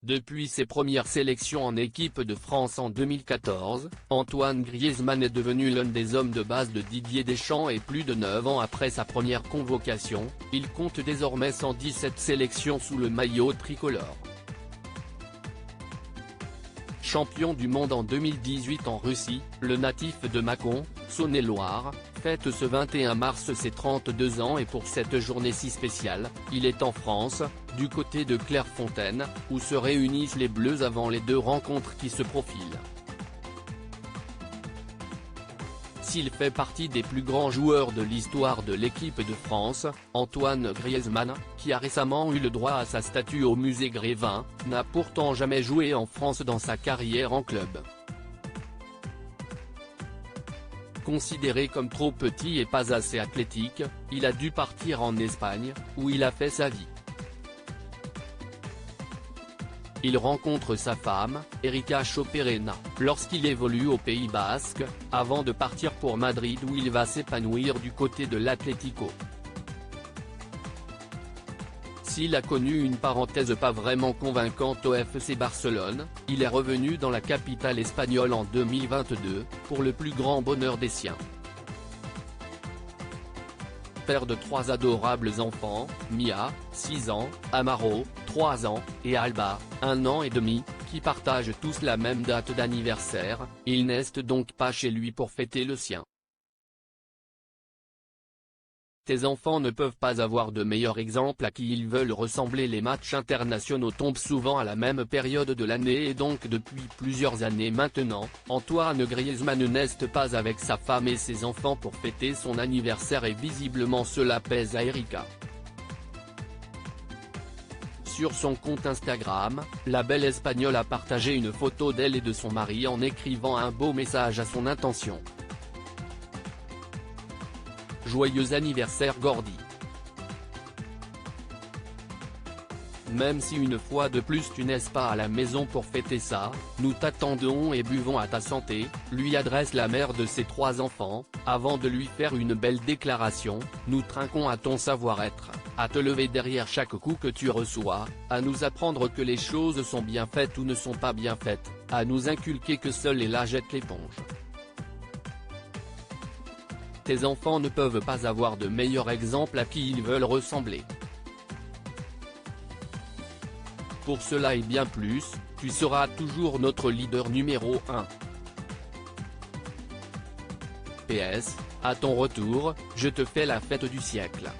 Depuis ses premières sélections en équipe de France en 2014, Antoine Griezmann est devenu l'un des hommes de base de Didier Deschamps et plus de 9 ans après sa première convocation, il compte désormais 117 sélections sous le maillot tricolore. Champion du monde en 2018 en Russie, le natif de Mâcon, Saône-et-Loire, fête ce 21 mars ses 32 ans et pour cette journée si spéciale, il est en France, du côté de Clairefontaine, où se réunissent les Bleus avant les deux rencontres qui se profilent. S'il fait partie des plus grands joueurs de l'histoire de l'équipe de France, Antoine Griezmann, qui a récemment eu le droit à sa statue au musée Grévin, n'a pourtant jamais joué en France dans sa carrière en club. Considéré comme trop petit et pas assez athlétique, il a dû partir en Espagne, où il a fait sa vie. Il rencontre sa femme, Erika Choperena, lorsqu'il évolue au Pays Basque, avant de partir pour Madrid où il va s'épanouir du côté de l'Atlético. S'il a connu une parenthèse pas vraiment convaincante au FC Barcelone, il est revenu dans la capitale espagnole en 2022, pour le plus grand bonheur des siens. Père de 3 adorables enfants, Mia, 6 ans, Amaro, 3 ans, et Alba, 1 an et demi, qui partagent tous la même date d'anniversaire, il n'est donc pas chez lui pour fêter le sien. Tes enfants ne peuvent pas avoir de meilleur exemple à qui ils veulent ressembler. Les matchs internationaux tombent souvent à la même période de l'année et donc depuis plusieurs années maintenant, Antoine Griezmann n'est pas avec sa femme et ses enfants pour fêter son anniversaire et visiblement cela pèse à Erika. Sur son compte Instagram, la belle espagnole a partagé une photo d'elle et de son mari en écrivant un beau message à son intention. Joyeux anniversaire Gordy. Même si une fois de plus tu n'es pas à la maison pour fêter ça, nous t'attendons et buvons à ta santé, lui adresse la mère de ses 3 enfants, avant de lui faire une belle déclaration, nous trinquons à ton savoir-être, à te lever derrière chaque coup que tu reçois, à nous apprendre que les choses sont bien faites ou ne sont pas bien faites, à nous inculquer que seul est là jette l'éponge. Tes enfants ne peuvent pas avoir de meilleur exemple à qui ils veulent ressembler. Pour cela et bien plus, tu seras toujours notre leader numéro 1. PS, à ton retour, je te fais la fête du siècle.